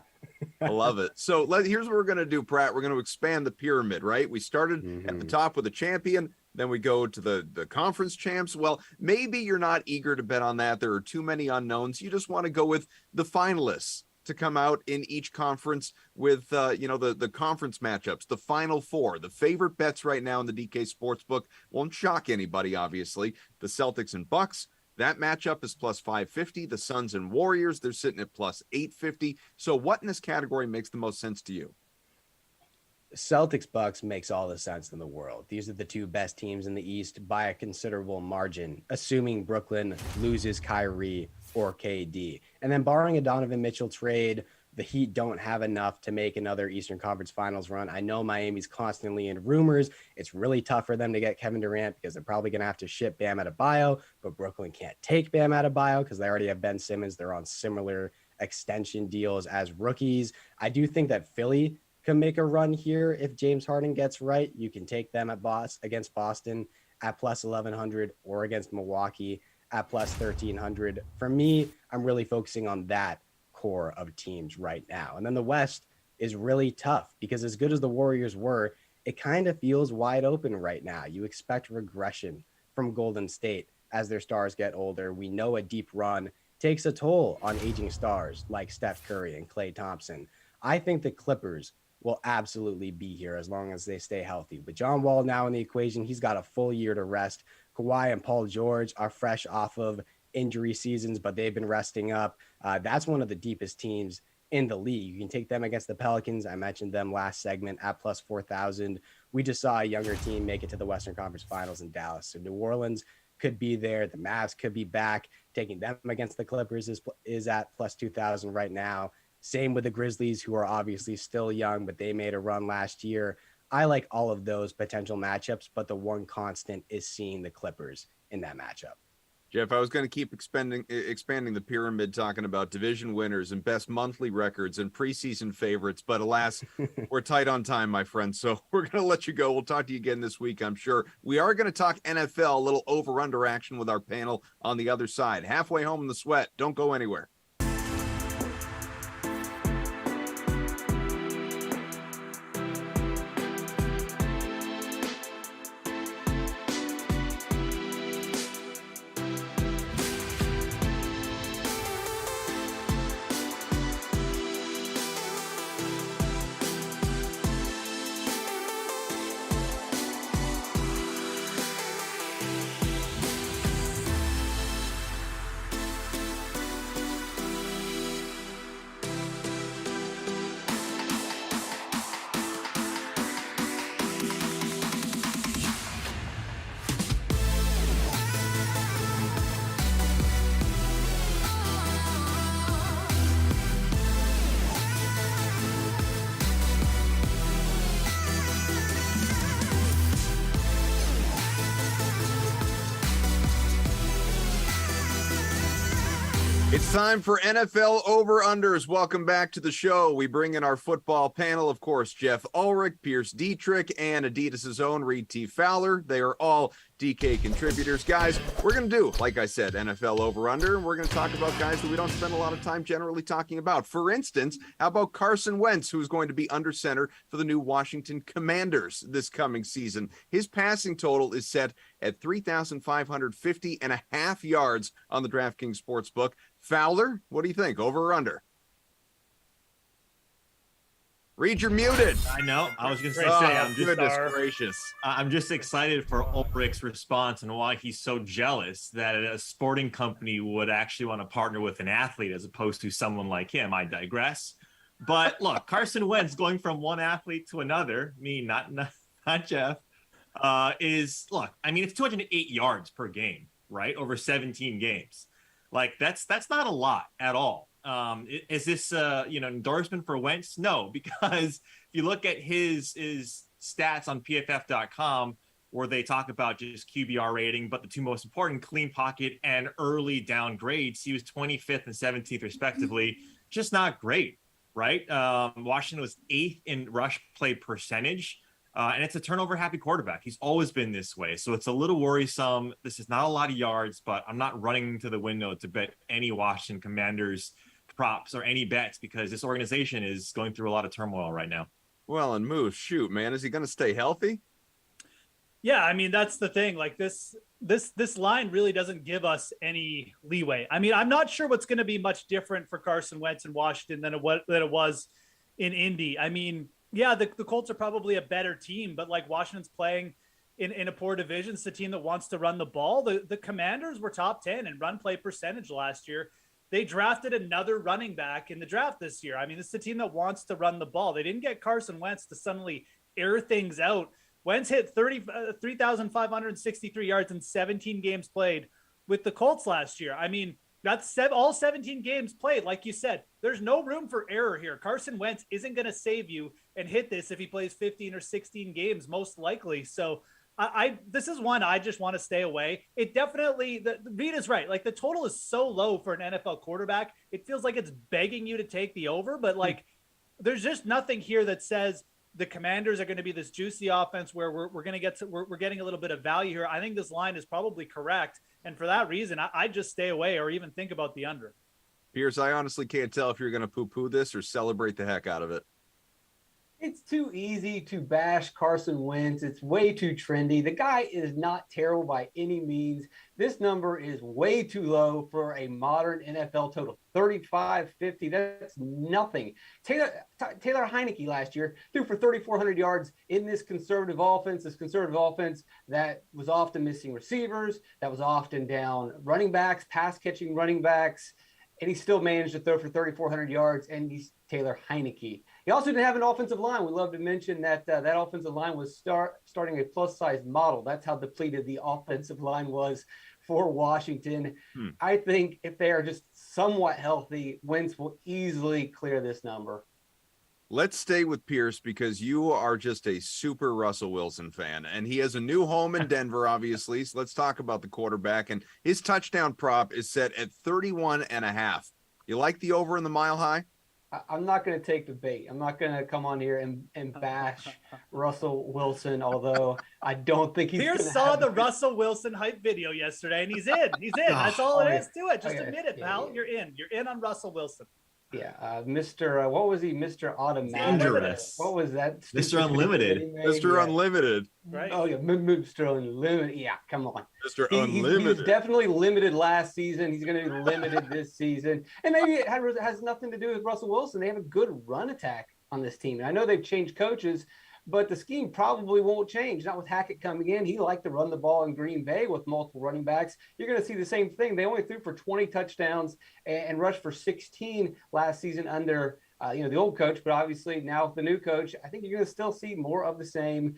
I love it. So here's what we're going to do, Pratt. We're going to expand the pyramid, right? We started at the top with a champion. Then we go to the conference champs. Well, maybe you're not eager to bet on that. There are too many unknowns. You just want to go with the finalists to come out in each conference with, the conference matchups, the final four, the favorite bets right now in the DK Sportsbook. Won't shock anybody, obviously. The Celtics and Bucks. That matchup is plus 550. The Suns and Warriors, they're sitting at plus 850. So what in this category makes the most sense to you? Celtics Bucks makes all the sense in the world. These are the two best teams in the East by a considerable margin, assuming Brooklyn loses Kyrie or KD. And then barring a Donovan Mitchell trade, the Heat don't have enough to make another Eastern Conference Finals run. I know Miami's constantly in rumors. It's really tough for them to get Kevin Durant because they're probably going to have to ship Bam Adebayo, but Brooklyn can't take Bam Adebayo because they already have Ben Simmons. They're on similar extension deals as rookies. I do think that Philly can make a run here if James Harden gets right. You can take them against Boston at plus 1,100 or against Milwaukee at plus 1,300. For me, I'm really focusing on that core of teams right now. And then the West is really tough because as good as the Warriors were, it kind of feels wide open right now. You expect regression from Golden State as their stars get older. We know a deep run takes a toll on aging stars like Steph Curry and Klay Thompson. I think the Clippers will absolutely be here as long as they stay healthy. With John Wall now in the equation, he's got a full year to rest. Kawhi and Paul George are fresh off of injury seasons, but they've been resting up. That's one of the deepest teams in the league. You can take them against the Pelicans. I mentioned them last segment at plus 4,000. We just saw a younger team make it to the Western Conference Finals in Dallas. So New Orleans could be there. The Mavs could be back. Taking them against the Clippers is at plus 2,000 right now. Same with the Grizzlies, who are obviously still young, but they made a run last year. I like all of those potential matchups, but the one constant is seeing the Clippers in that matchup. Jeff, I was going to keep expanding the pyramid, talking about division winners and best monthly records and preseason favorites, but alas, we're tight on time, my friend. So we're going to let you go. We'll talk to you again this week, I'm sure. We are going to talk NFL, a little over-under action with our panel on the other side. Halfway home in the sweat. Don't go anywhere. It's time for NFL over-unders. Welcome back to the show. We bring in our football panel, of course, Jeff Ulrich, Pierce Dietrich, and Adidas' own Reed T. Fowler. They are all DK contributors. Guys, we're going to do, like I said, NFL over-under, and we're going to talk about guys that we don't spend a lot of time generally talking about. For instance, how about Carson Wentz, who's going to be under center for the new Washington Commanders this coming season? His passing total is set at 3,550.5 yards on the DraftKings Sportsbook. Fowler, what do you think? Over or under? Reed, you're muted. I know. I was going to say, I'm just excited for Ulrich's response and why he's so jealous that a sporting company would actually want to partner with an athlete as opposed to someone like him. I digress. But look, Carson Wentz going from one athlete to another, me, not Jeff, it's 208 yards per game, right? Over 17 games. Like that's not a lot at all. Is this endorsement for Wentz? No, because if you look at his stats on PFF.com, where they talk about just QBR rating, but the two most important, clean pocket and early down grades, he was 25th and 17th respectively. Just not great, right? Washington was 8th in rush play percentage. And it's a turnover happy quarterback. He's always been this way. So it's a little worrisome. This is not a lot of yards, but I'm not running to the window to bet any Washington Commanders props or any bets because this organization is going through a lot of turmoil right now. Well, and Moose, shoot, man, is he going to stay healthy? Yeah, I mean, that's the thing. Like this line really doesn't give us any leeway. I mean, I'm not sure what's going to be much different for Carson Wentz in Washington than it was in Indy. I mean, yeah, the Colts are probably a better team, but like Washington's playing in a poor division. It's a team that wants to run the ball. The Commanders were top 10 in run play percentage last year. They drafted another running back in the draft this year. I mean, this is a team that wants to run the ball. They didn't get Carson Wentz to suddenly air things out. Wentz hit 3,563 yards in 17 games played with the Colts last year. I mean, That's all 17 games played. Like you said, there's no room for error here. Carson Wentz isn't going to save you and hit this if he plays 15 or 16 games, most likely. So this is one I just want to stay away. It definitely, Reed is right. Like, the total is so low for an NFL quarterback. It feels like it's begging you to take the over, but like, there's just nothing here that says the Commanders are going to be this juicy offense where we're going to get to, we're getting a little bit of value here. I think this line is probably correct. And for that reason, I just stay away or even think about the under. Pierce, I honestly can't tell if you're going to poo-poo this or celebrate the heck out of it. It's too easy to bash Carson Wentz. It's way too trendy. The guy is not terrible by any means. This number is way too low for a modern NFL total. 35-50, that's nothing. Taylor Heineke last year threw for 3,400 yards in this conservative offense that was often missing receivers, that was often down running backs, pass-catching running backs, and he still managed to throw for 3,400 yards, and he's Taylor Heineke. He also didn't have an offensive line. We love to mention that that offensive line was starting a plus-size model. That's how depleted the offensive line was for Washington. I think if they are just somewhat healthy, Wentz will easily clear this number. Let's stay with Pierce because you are just a super Russell Wilson fan, and he has a new home in Denver, obviously. So let's talk about the quarterback, and his touchdown prop is set at 31.5. You like the over in the Mile High? I'm not going to take the bait. I'm not going to come on here and bash Russell Wilson, although I don't think he's Pierce saw the Russell Wilson hype video yesterday, and he's in. He's in. That's all it is to it. Just admit it, pal. You're in. You're in on Russell Wilson. Yeah, Mr. What was he? Mr. Automatic. Dangerous. What was that? Mr. Unlimited. Mr. Unlimited. Right. Oh yeah, Mr. Unlimited. Yeah, come on. Mr. Unlimited. He was definitely limited last season. He's going to be limited this season, and maybe it has nothing to do with Russell Wilson. They have a good run attack on this team. And I know they've changed coaches, but the scheme probably won't change. Not with Hackett coming in. He liked to run the ball in Green Bay with multiple running backs. You're going to see the same thing. They only threw for 20 touchdowns and rushed for 16 last season under the old coach. But obviously now with the new coach, I think you're going to still see more of the same.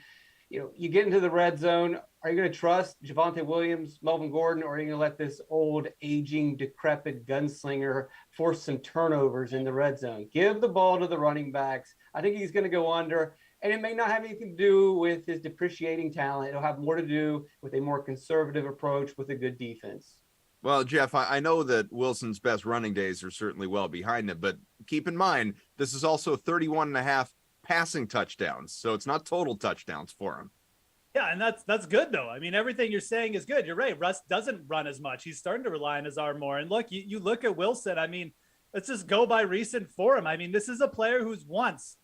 You get into the red zone. Are you going to trust Javonte Williams, Melvin Gordon, or are you going to let this old, aging, decrepit gunslinger force some turnovers in the red zone? Give the ball to the running backs. I think he's going to go under. And it may not have anything to do with his depreciating talent. It'll have more to do with a more conservative approach with a good defense. Well, Jeff, I know that Wilson's best running days are certainly well behind him, but keep in mind, this is also 31.5 passing touchdowns. So it's not total touchdowns for him. Yeah, and that's good, though. I mean, everything you're saying is good. You're right. Russ doesn't run as much. He's starting to rely on his arm more. And look, you look at Wilson. I mean, let's just go by recent form. I mean, this is a player who's once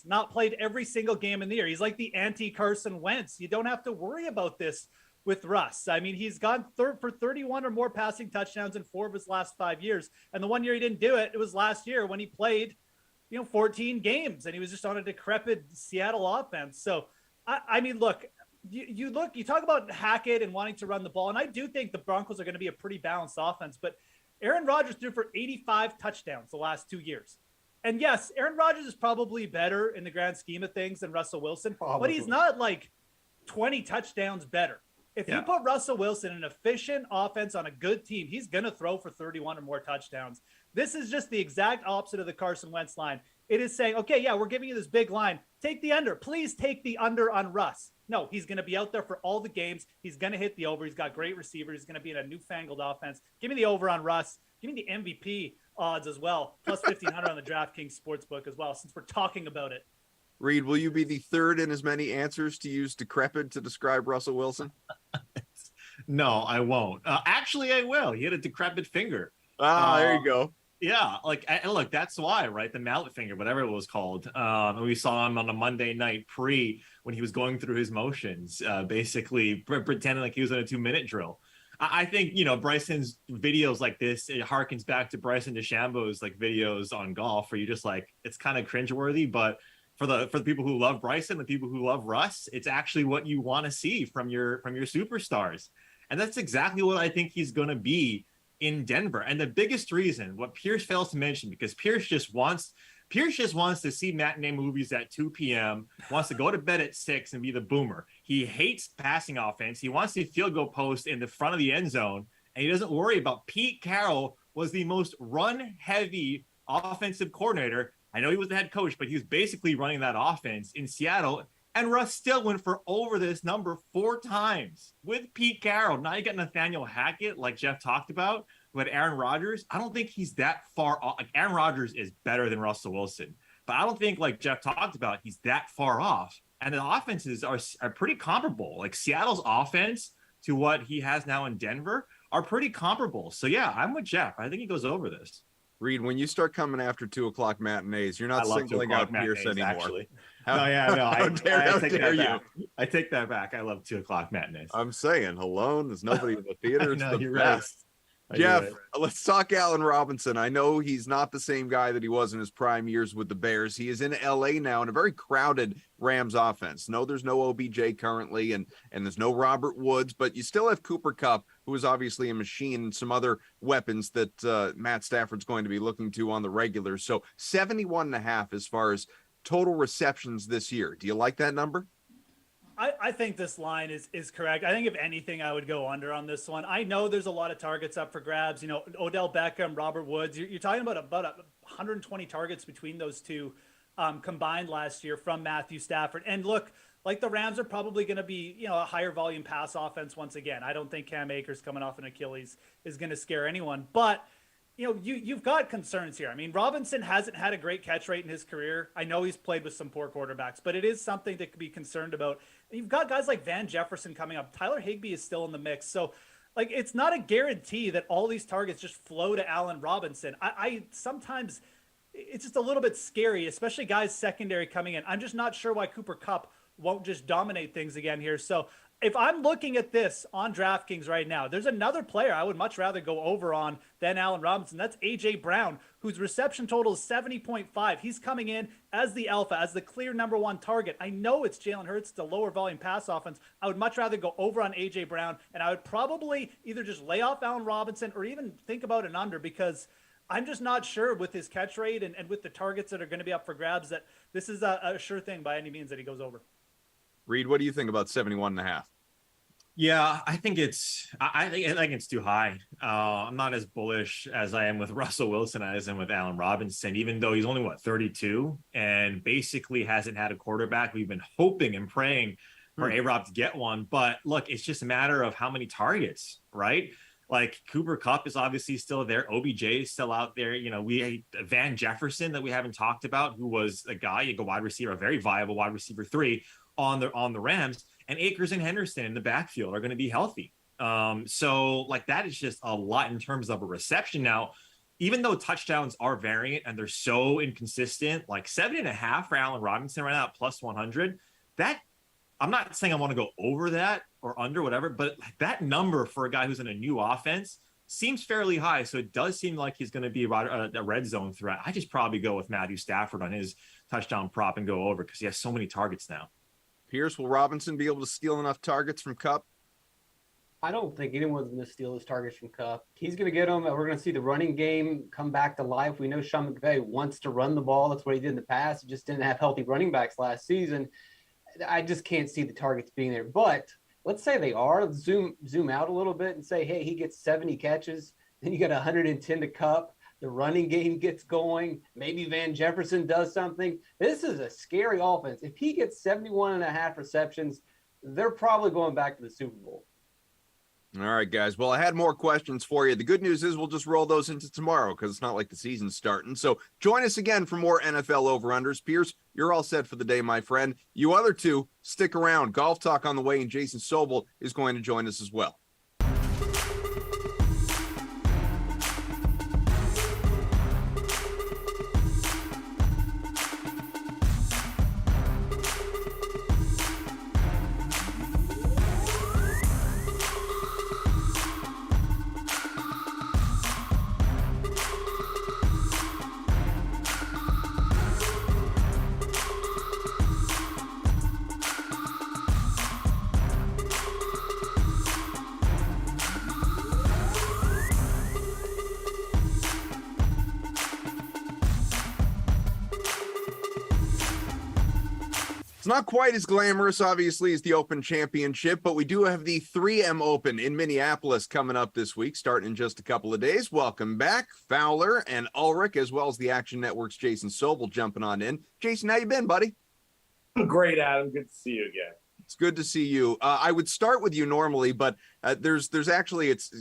not played every single game in the year. He's like the anti-Carson Wentz. You don't have to worry about this with Russ. I mean, he's gone third for 31 or more passing touchdowns in 4 of his last 5 years. And the one year he didn't do it, it was last year when he played, 14 games and he was just on a decrepit Seattle offense. So, I mean, look, you talk about Hackett and wanting to run the ball. And I do think the Broncos are going to be a pretty balanced offense, but Aaron Rodgers threw for 85 touchdowns the last 2 years. And yes, Aaron Rodgers is probably better in the grand scheme of things than Russell Wilson, but he's not like 20 touchdowns better. If you put Russell Wilson in an efficient offense on a good team, he's going to throw for 31 or more touchdowns. This is just the exact opposite of the Carson Wentz line. It is saying, okay, yeah, we're giving you this big line. Take the under. Please take the under on Russ. No, he's going to be out there for all the games. He's going to hit the over. He's got great receivers. He's going to be in a newfangled offense. Give me the over on Russ. Give me the MVP odds as well, plus 1,500 on the DraftKings Sportsbook as well, since we're talking about it. Reed, will you be the third in as many answers to use decrepit to describe Russell Wilson? No, I won't. Actually, I will. He had a decrepit finger. There you go. Yeah, and look, that's why, right? The mallet finger, whatever it was called. We saw him on a Monday night when he was going through his motions, basically pretending like he was in a 2-minute drill. I think, Bryson's videos like this, it harkens back to Bryson DeChambeau's videos on golf where you just it's kind of cringeworthy, but for the people who love Bryson, the people who love Russ, it's actually what you want to see from your superstars. And that's exactly what I think he's going to be in Denver. And the biggest reason, what Pierce fails to mention, because Pierce just wants to see matinee movies at 2 p.m., wants to go to bed at 6 and be the boomer. He hates passing offense. He wants the field goal post in the front of the end zone and he doesn't worry about Pete Carroll was the most run-heavy offensive coordinator. I know he was the head coach, but he was basically running that offense in Seattle. And Russ still went for over this number 4 times with Pete Carroll. Now you got Nathaniel Hackett, like Jeff talked about, who had Aaron Rodgers. I don't think he's that far off. Like, Aaron Rodgers is better than Russell Wilson, but I don't think, like Jeff talked about, he's that far off. And the offenses are pretty comparable. Like Seattle's offense to what he has now in Denver are pretty comparable. So yeah, I'm with Jeff. I think he goes over this. Reed, when you start coming after 2 o'clock matinees, you're not singling out Pierce anymore. Actually. How dare you? I take that back. I love 2 o'clock matinees. I'm saying, hello, there's nobody in the theater. It's the you're best. right. Jeff, let's talk Allen Robinson. I know he's not the same guy that he was in his prime years with the Bears. He is in LA now in a very crowded Rams offense. No, there's no OBJ currently, and there's no Robert Woods, but you still have Cooper Kupp, who is obviously a machine, and some other weapons that Matt Stafford's going to be looking to on the regular. So 71.5 as far as total receptions this year. Do you like that number? I think this line is correct. I think if anything, I would go under on this one. I know there's a lot of targets up for grabs. You know, Odell Beckham, Robert Woods. You're talking about 120 targets between those two combined last year from Matthew Stafford. And look, like the Rams are probably going to be, you know, a higher volume pass offense once again. I don't think Cam Akers coming off an Achilles is going to scare anyone. But you know, you've got concerns here. I mean, Robinson hasn't had a great catch rate in his career. I know he's played with some poor quarterbacks, but it is something that could be concerned about. You've got guys like Van Jefferson coming up. Tyler Higbee is still in the mix. So, like, it's not a guarantee that all these targets just flow to Allen Robinson. I sometimes it's just a little bit scary, especially guys secondary coming in. I'm just not sure why Cooper Kupp won't just dominate things again here. So if I'm looking at this on DraftKings right now, there's another player I would much rather go over on than Allen Robinson. That's A.J. Brown, whose reception total is 70.5. He's coming in as the alpha, as the clear number 1 target. I know it's Jalen Hurts, the lower volume pass offense. I would much rather go over on A.J. Brown, and I would probably either just lay off Allen Robinson or even think about an under, because I'm just not sure with his catch rate and with the targets that are going to be up for grabs that this is a sure thing by any means that he goes over. Reed, what do you think about 71.5? Yeah, I think it's too high. I'm not as bullish as I am with Russell Wilson as I am with Allen Robinson, even though he's only 32 and basically hasn't had a quarterback. We've been hoping and praying for A-Rob to get one, but look, it's just a matter of how many targets, right? Like Cooper Kupp is obviously still there. OBJ is still out there. You know, we Van Jefferson that we haven't talked about, who was a guy, a wide receiver, a very viable wide receiver 3 on the Rams, and Akers and Henderson in the backfield are going to be healthy. So like that is just a lot in terms of a reception. Now, even though touchdowns are variant and they're so inconsistent, like 7.5 for Allen Robinson right now at plus 100, that I'm not saying I want to go over that or under, whatever, but that number for a guy who's in a new offense seems fairly high. So it does seem like he's going to be a red zone threat. I just probably go with Matthew Stafford on his touchdown prop and go over because he has so many targets now. Pierce, will Robinson be able to steal enough targets from Kupp? I don't think anyone's going to steal his targets from Kupp. He's going to get them. We're going to see the running game come back to life. We know Sean McVay wants to run the ball. That's what he did in the past. He just didn't have healthy running backs last season. I just can't see the targets being there. But let's say they are. Zoom out a little bit and say, hey, he gets 70 catches. Then you got 110 to Kupp. The running game gets going. Maybe Van Jefferson does something. This is a scary offense. If he gets 71.5 receptions, they're probably going back to the Super Bowl. All right, guys. Well, I had more questions for you. The good news is we'll just roll those into tomorrow because it's not like the season's starting. So join us again for more NFL over-unders. Pierce, you're all set for the day, my friend. You other two, stick around. Golf Talk on the way, and Jason Sobel is going to join us as well. not quite as glamorous, obviously, as the Open Championship, but we do have the 3M Open in Minneapolis coming up this week, starting in just a couple of days. Welcome back, Fowler and Ulrich, as well as the Action Network's Jason Sobel jumping on in. Jason, how you been, buddy? I'm great, Adam. Good to see you again. It's good to see you. I would start with you normally, but there's actually it's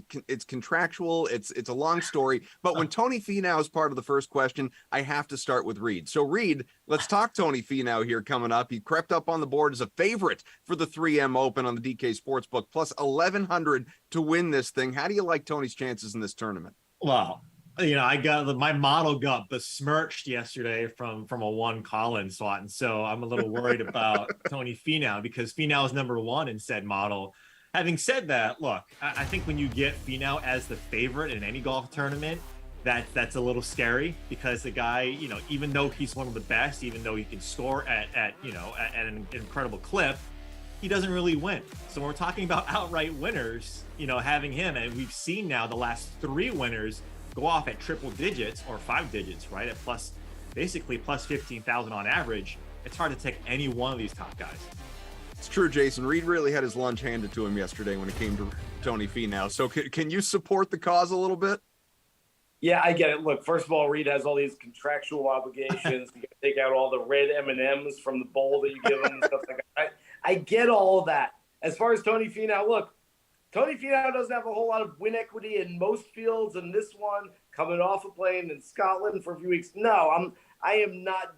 contractual. It's a long story. But when Tony Finau is part of the first question, I have to start with Reed. So Reed, let's talk Tony Finau here coming up. He crept up on the board as a favorite for the 3M Open on the DK Sportsbook, plus 1,100 to win this thing. How do you like Tony's chances in this tournament? Well, I got my model got besmirched yesterday from a one Collins slot, and so I'm a little worried about Tony Finau because Finau is number one in said model. Having said that, look, I think when you get Finau as the favorite in any golf tournament, that's a little scary because the guy, even though he's one of the best, even though he can score at an incredible clip, he doesn't really win. So when we're talking about outright winners, having him, and we've seen now the last three winners go off at triple digits or 5 digits, right? At basically plus 15,000 on average. It's hard to take any one of these top guys. It's true, Jason. Reed really had his lunch handed to him yesterday when it came to Tony Finau. So can you support the cause a little bit? Yeah, I get it. Look, first of all, Reed has all these contractual obligations. You got to take out all the red M&Ms from the bowl that you give him and stuff like that. I get all of that. As far as Tony Finau, look, Tony Finau doesn't have a whole lot of win equity in most fields, and this one coming off a plane in Scotland for a few weeks. No, I am not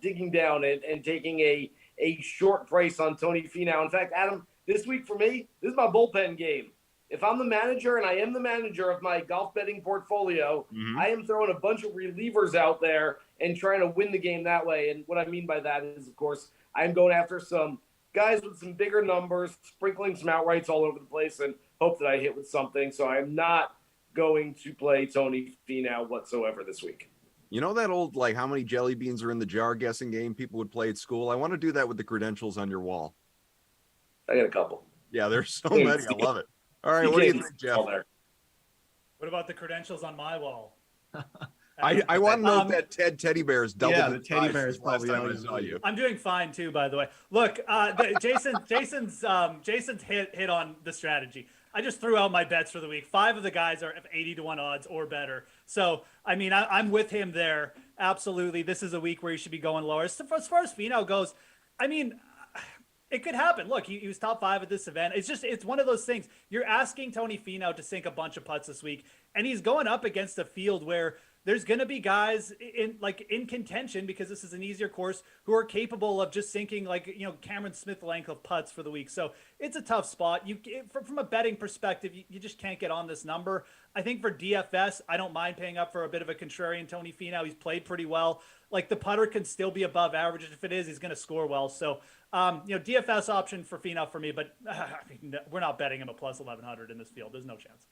digging down and taking a short price on Tony Finau. In fact, Adam, this week for me, this is my bullpen game. If I'm the manager, and I am the manager of my golf betting portfolio, I am throwing a bunch of relievers out there and trying to win the game that way. And what I mean by that is, of course, I'm going after some guys with some bigger numbers, sprinkling some outrights all over the place, and hope that I hit with something. So I'm not going to play Tony Finau whatsoever this week. You know that old, how many jelly beans are in the jar guessing game people would play at school? I want to do that with the credentials on your wall. I got a couple. Yeah, there's so many. I love it. All right, what do you think, Jeff? What about the credentials on my wall? I want to know if that Teddy Bear is double. Yeah, the teddy bear is last probably time I saw you. I'm doing fine too, by the way. Look, Jason's hit on the strategy. I just threw out my bets for the week. 5 of the guys are 80-1 odds or better. So, I'm with him there. Absolutely. This is a week where you should be going lower. As far as Finau goes, it could happen. Look, he was top 5 at this event. It's one of those things. You're asking Tony Finau to sink a bunch of putts this week, and he's going up against a field where there's going to be guys in contention because this is an easier course who are capable of just sinking Cameron Smith length of putts for the week. So it's a tough spot. From a betting perspective, you just can't get on this number. I think for DFS, I don't mind paying up for a bit of a contrarian Tony Finau. He's played pretty well. The putter can still be above average. If it is, he's going to score well. So, DFS option for Finau for me, but we're not betting him a plus 1,100 in this field. There's no chance.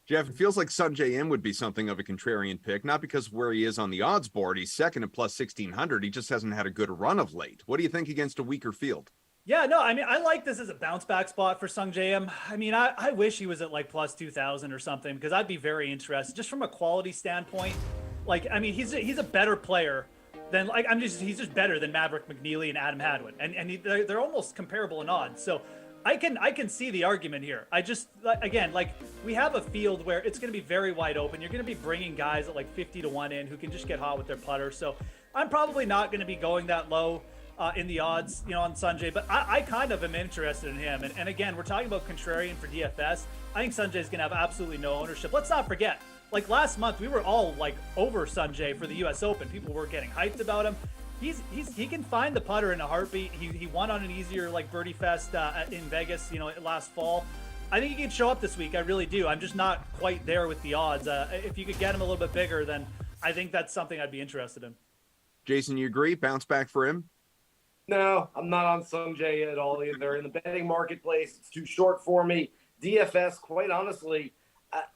Jeff, it feels like Sungjae Im would be something of a contrarian pick, not because where he is on the odds board. He's second at plus 1,600. He just hasn't had a good run of late. What do you think against a weaker field? Yeah, no, I like this as a bounce back spot for Sungjae Im. I wish he was at plus 2,000 or something because I'd be very interested just from a quality standpoint. He's a better player than he's just better than Maverick McNeely and Adam Hadwin, and they're almost comparable in odds. So I can see the argument here. We have a field where it's going to be very wide open. You're going to be bringing guys at 50-1 in who can just get hot with their putter. So I'm probably not going to be going that low in the odds, on Sungjae, but I kind of am interested in him. And again, we're talking about contrarian for DFS. I think Sungjae is going to have absolutely no ownership. Let's not forget, last month, we were all over Sungjae for the U.S. Open. People were getting hyped about him. He can find the putter in a heartbeat. He won on an easier Birdie Fest in Vegas, last fall. I think he can show up this week. I really do. I'm just not quite there with the odds. If you could get him a little bit bigger, then I think that's something I'd be interested in. Jason, you agree? Bounce back for him? No, I'm not on Sungjae at all either. In the betting marketplace, it's too short for me. DFS, quite honestly,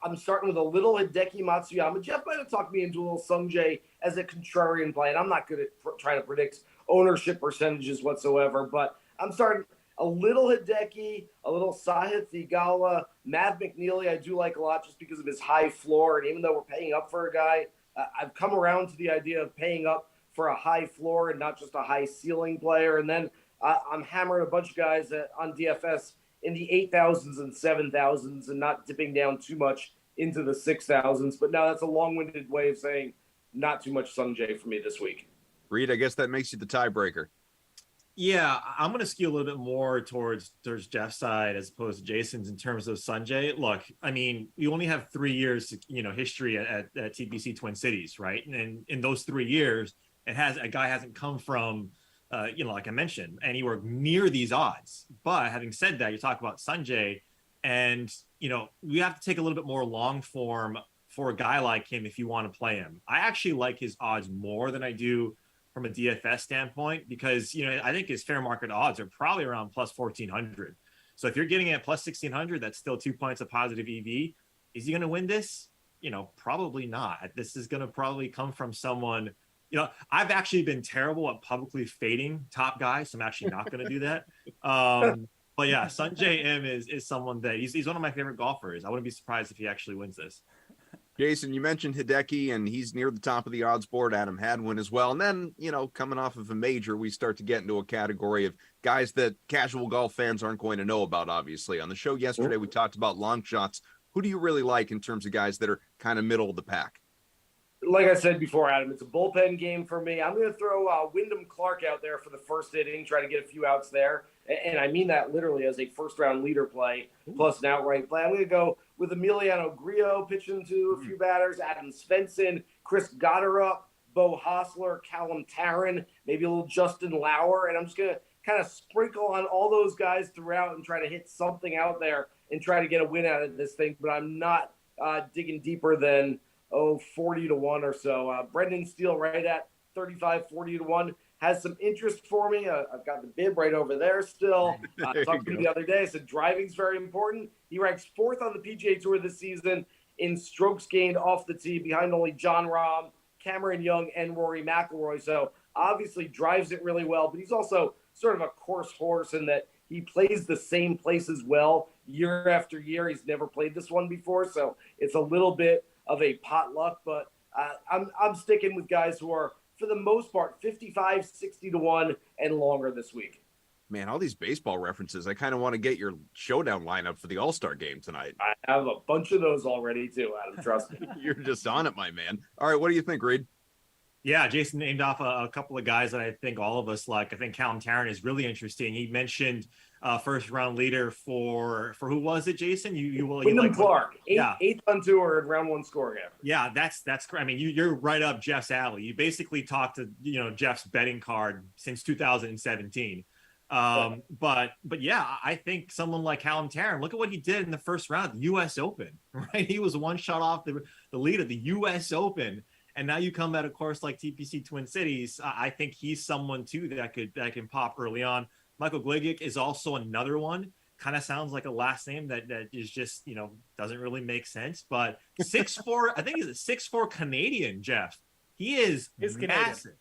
I'm starting with a little Hideki Matsuyama. Jeff might have talked me into a little Sungjae as a contrarian play, and I'm not good at trying to predict ownership percentages whatsoever, but I'm starting a little Hideki, a little Sahith Theegala, Mav McNeely I do like a lot just because of his high floor, and even though we're paying up for a guy, I've come around to the idea of paying up for a high floor and not just a high ceiling player. And then I'm hammering a bunch of guys on DFS in the 8,000s and 7,000s and not dipping down too much into the 6,000s. But now that's a long-winded way of saying not too much Sanjay for me this week. Reed, I guess that makes you the tiebreaker. Yeah, I'm going to skew a little bit more towards Jeff's side as opposed to Jason's in terms of Sanjay. Look, I mean, we only have 3 years, history at TPC Twin Cities, right? And in those 3 years, a guy hasn't come from, like I mentioned, anywhere near these odds. But having said that, you talk about Sanjay, and we have to take a little bit more long form for a guy like him if you want to play him. I actually like his odds more than I do from a DFS standpoint, because I think his fair market odds are probably around plus 1,400. So if you're getting it at plus 1,600, that's still 2 points of positive EV. Is he going to win this? Probably not. This is going to probably come from someone. I've actually been terrible at publicly fading top guys, so I'm actually not going to do that. But yeah, Sanjay M is someone that he's one of my favorite golfers. I wouldn't be surprised if he actually wins this. Jason, you mentioned Hideki, and he's near the top of the odds board. Adam Hadwin as well. And then, coming off of a major, we start to get into a category of guys that casual golf fans aren't going to know about, obviously. On the show yesterday, we talked about long shots. Who do you really like in terms of guys that are kind of middle of the pack? Like I said before, Adam, it's a bullpen game for me. I'm going to throw Wyndham Clark out there for the first inning, try to get a few outs there. And I mean that literally as a first-round leader play plus an outright play. I'm going to go with Emiliano Grillo pitching to a few batters, Adam Svensson, Chris Gotterup, Bo Hostler, Callum Tarrant, maybe a little Justin Lauer. And I'm just going to kind of sprinkle on all those guys throughout and try to hit something out there and try to get a win out of this thing. But I'm not digging deeper than 40-1 or so. Brendan Steele right at 35-40-1 has some interest for me. I've got the bib right over there still. I talked to him the other day. I said driving's very important. He ranks 4th on the PGA Tour this season in strokes gained off the tee, behind only John Rahm, Cameron Young, and Rory McIlroy. So obviously drives it really well, but he's also sort of a course horse in that he plays the same places well year after year. He's never played this one before, so it's a little bit of a potluck, but I'm sticking with guys who are, for the most part, 55, 60-1 and longer this week. Man, all these baseball references. I kind of want to get your showdown lineup for the All-Star game tonight. I have a bunch of those already too, Adam. Trust me. You're just on it, my man. All right, what do you think, Reed? Yeah, Jason named off a couple of guys that I think all of us like. I think Callum Tarrant is really interesting. He mentioned first round leader for who was it, Jason? Wyndham Clark, eighth on tour and round 1 scoring average. Yeah, that's correct. I mean, you're right up Jeff's alley. You basically talked to Jeff's betting card since 2017. But yeah, I think someone like Callum Tarrant, look at what he did in the first round, the U.S. Open, right? He was one shot off the lead of the U.S. Open. And now you come at a course like TPC Twin Cities. I think he's someone too that can pop early on. Michael Glig is also another one. Kind of sounds like a last name that is just doesn't really make sense. But 6'4", I think he's a 6'4" Canadian. Jeff, he is massive. Canadian.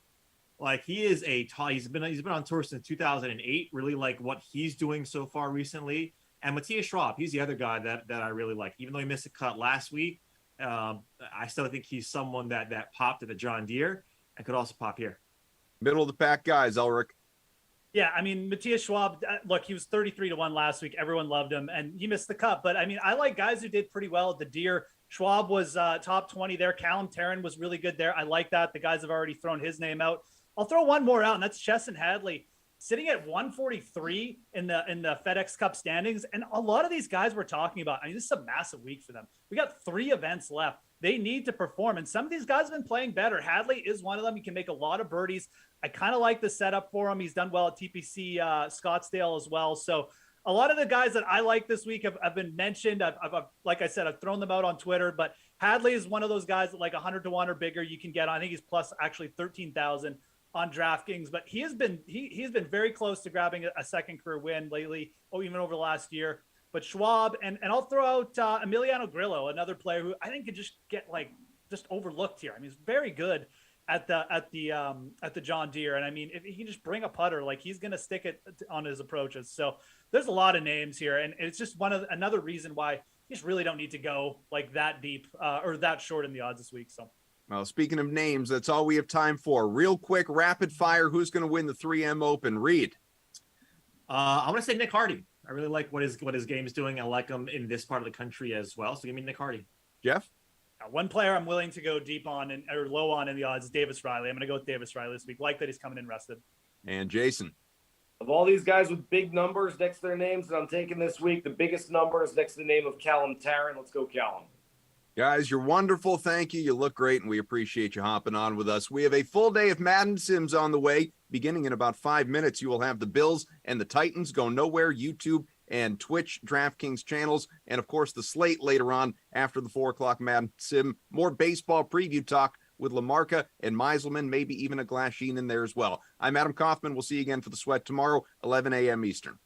Like he is he's been on tour since 2008. Really like what he's doing so far recently. And Matthias Schwab, he's the other guy that I really like. Even though he missed a cut last week. I still think he's someone that popped at the John Deere and could also pop here. Middle of the pack guys, Ulrich. Yeah, I mean, Matthias Schwab, look, he was 33-1 last week. Everyone loved him, and he missed the cut. But, I mean, I like guys who did pretty well at the Deere. Schwab was top 20 there. Callum Tarrant was really good there. I like that. The guys have already thrown his name out. I'll throw one more out, and that's Chesson Hadley, sitting at 143 in the FedEx Cup standings. And a lot of these guys we're talking about, I mean, this is a massive week for them. We got 3 events left. They need to perform. And some of these guys have been playing better. Hadley is one of them. He can make a lot of birdies. I kind of like the setup for him. He's done well at TPC Scottsdale as well. So a lot of the guys that I like this week have been mentioned. I've like I said, I've thrown them out on Twitter, but Hadley is one of those guys that like 100-1 or bigger you can get on. I think he's plus actually 13,000 on DraftKings, but he's been very close to grabbing a second career win lately, or even over the last year. But Schwab and I'll throw out Emiliano Grillo, another player who I think could just get just overlooked here. I mean, he's very good at the John Deere, and I mean, if he can just bring a putter, like he's going to stick it on his approaches. So there's a lot of names here, and it's just another reason why you just really don't need to go like that deep or that short in the odds this week. So. Well, speaking of names, that's all we have time for. Real quick, rapid fire. Who's going to win the 3M Open? Reed. I'm going to say Nick Hardy. I really like what his game is doing. I like him in this part of the country as well. So give me Nick Hardy. Jeff? One player I'm willing to go deep on or low on in the odds is Davis Riley. I'm going to go with Davis Riley this week. Like that he's coming in rested. And Jason. Of all these guys with big numbers next to their names that I'm taking this week, the biggest number is next to the name of Callum Tarrant. Let's go, Callum. Guys, you're wonderful. Thank you. You look great, and we appreciate you hopping on with us. We have a full day of Madden Sims on the way. Beginning in about 5 minutes, you will have the Bills and the Titans. Go nowhere. YouTube and Twitch, DraftKings channels, and, of course, the slate later on after the 4 o'clock Madden Sim. More baseball preview talk with Lamarca and Meiselman, maybe even a Glasheen in there as well. I'm Adam Kaufman. We'll see you again for the Sweat tomorrow, 11 a.m. Eastern.